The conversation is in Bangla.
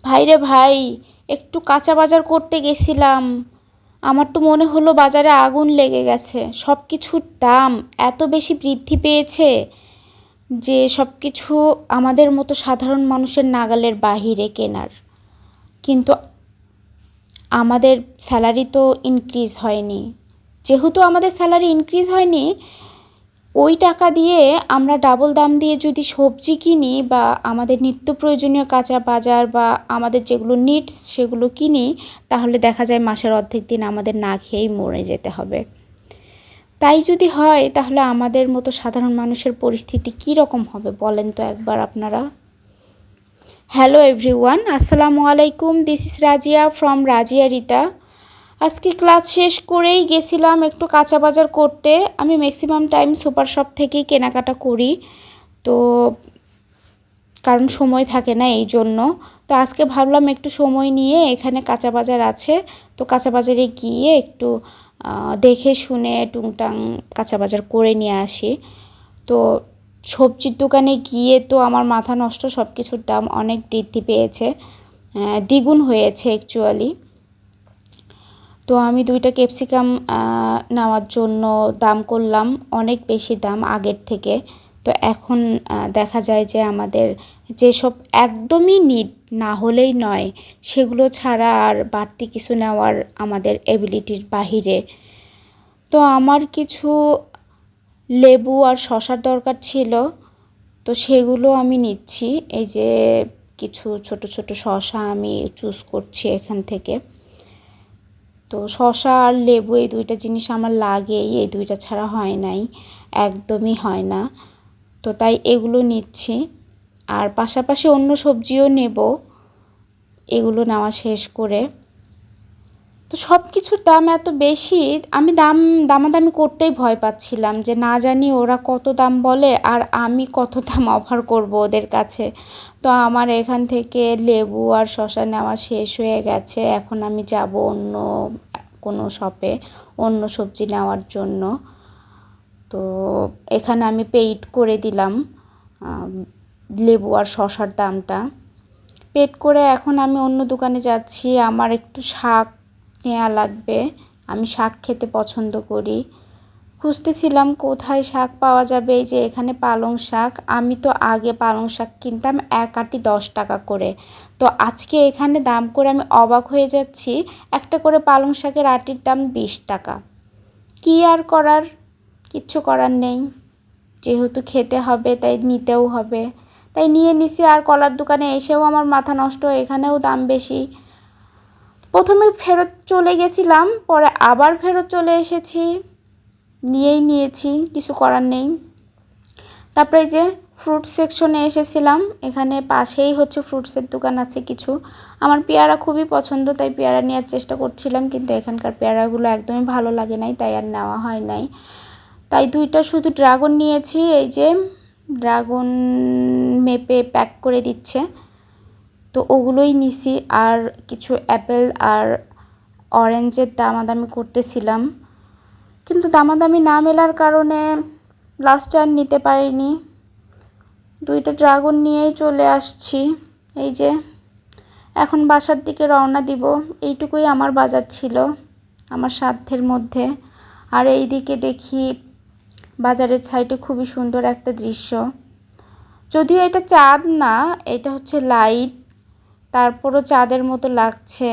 ভাইরে ভাই, একটু কাঁচা বাজার করতে গেছিলাম। আমার তো মনে হলো বাজারে আগুন লেগে গেছে। সব কিছুর দাম এত বেশি বৃদ্ধি পেয়েছে যে সব কিছু আমাদের মতো সাধারণ মানুষের নাগালের বাহিরে কেনার। কিন্তু আমাদের স্যালারি তো ইনক্রিজ হয়নি। যেহেতু আমাদের স্যালারি ইনক্রিজ হয়নি, ওই টাকা দিয়ে আমরা ডাবল দাম দিয়ে যদি সবজি কিনি বা আমাদের নিত্য প্রয়োজনীয় কাঁচা বাজার বা আমাদের যেগুলো নিডস সেগুলো কিনি, তাহলে দেখা যায় মাসের অর্ধেক দিন আমাদের না খেয়েই মরে যেতে হবে। তাই যদি হয় তাহলে আমাদের মতো সাধারণ মানুষের পরিস্থিতি কী রকম হবে বলেন তো একবার আপনারা। হ্যালো এভরিওয়ান, আসসালামু আলাইকুম। This is Razia from Razia Rita. আজকে ক্লাস শেষ করেই গেছিলাম একটু কাঁচা বাজার করতে। আমি ম্যাক্সিমাম টাইম সুপার শপ থেকেই কেনাকাটা করি, তো কারণ সময় থাকে না এই জন্য। তো আজকে ভাবলাম একটু সময় নিয়ে, এখানে কাঁচা বাজার আছে, তো কাঁচা বাজারে গিয়ে একটু দেখে শুনে টুংটাং কাঁচা বাজার করে নিয়ে আসি। তো সবজির দোকানে গিয়ে তো আমার মাথা নষ্ট, সব কিছুর দাম অনেক বৃদ্ধি পেয়েছে, দ্বিগুণ হয়েছে অ্যাকচুয়ালি। তো আমি 2টা ক্যাপসিকাম নেওয়ার জন্য দাম করলাম অনেক বেশি দাম আগের থেকে। তো এখন দেখা যায় যে আমাদের যেসব একদমই নিড না হলেই নয়, সেগুলো ছাড়া আর বাড়তি কিছু নেওয়ার আমাদের এবিলিটির বাহিরে। তো আমার কিছু লেবু আর শসার দরকার ছিল, তো সেগুলো আমি নিচ্ছি। এই যে কিছু ছোট ছোট শসা আমি চুজ করছি এখান থেকে। তো শসা আর লেবু এই 2টা জিনিস আমার লাগেই, এই 2টা ছাড়া হয় নাই, একদমই হয় না। তো তাই এগুলো নিচ্ছি, আর পাশাপাশি অন্য সবজিও নেব এগুলো নেওয়া শেষ করে। তো সব কিছুর দাম এত বেশি, আমি দামাদামি করতেই ভয় পাচ্ছিলাম যে না জানি ওরা কত দাম বলে আর আমি কত দাম অফার করব ওদের কাছে। তো আমার এখান থেকে লেবু আর শসা নেওয়া শেষ হয়ে গেছে। এখন আমি যাব অন্য কোনো শপে অন্য সবজি নেওয়ার জন্য। তো এখানে আমি পেইড করে দিলাম লেবু আর শসার দামটা। পেড করে এখন আমি অন্য দোকানে যাচ্ছি। আমার একটু শাক নেওয়া লাগবে, আমি শাক খেতে পছন্দ করি। খুঁজতেছিলাম কোথায় শাক পাওয়া যাবে। এই যে এখানে পালং শাক, আমি তো আগে পালং শাক কিনতাম 1 আঁটি 10 টাকা করে। তো আজকে এখানে দাম করে আমি অবাক হয়ে যাচ্ছি, একটা করে পালং শাকের আঁটির দাম 20 টাকা। কী আর করার, কিচ্ছু করার নেই, যেহেতু খেতে হবে তাই নিতেও হবে, তাই নিয়ে নিছি। আর কলার দোকানে এসেও আমার মাথা নষ্ট, এখানেও দাম বেশি। প্রথমে ফেরত চলে গেছিলাম, পরে আবার ফেরত চলে এসেছি, নিয়েছি, কিছু করার নেই। তারপরে যে ফ্রুট সেকশনে এসেছিলাম, এখানে পাশেই হচ্ছে ফ্রুটসের দোকান আছে কিছু। আমার পেয়ারা খুবই পছন্দ, তাই পেয়ারা নেওয়ার চেষ্টা করছিলাম, কিন্তু এখানকার পেয়ারাগুলো একদমই ভালো লাগে নাই, তাই আর নেওয়া হয় নাই। তাই 2টা শুধু ড্রাগন নিয়েছি। এই যে ড্রাগন মেপে প্যাক করে দিচ্ছে, তো ওগুলোই নিছি। আর কিছু অ্যাপেল আর অরেঞ্জের দামাদামি করতেছিলাম, কিন্তু দামাদামি না মেলার কারণে লাস্টে আর নিতে পারিনি। 2টা ড্রাগন নিয়েই চলে আসছি। এই যে এখন বাসার দিকে রওনা দিব। এইটুকুই আমার বাজার ছিল আমার সাধ্যের মধ্যে। আর এই দিকে দেখি বাজারের সাইডে খুবই সুন্দর একটা দৃশ্য, যদিও এটা চাঁদ না, এটা হচ্ছে লাইট, তারপরও চাঁদের মতো লাগছে।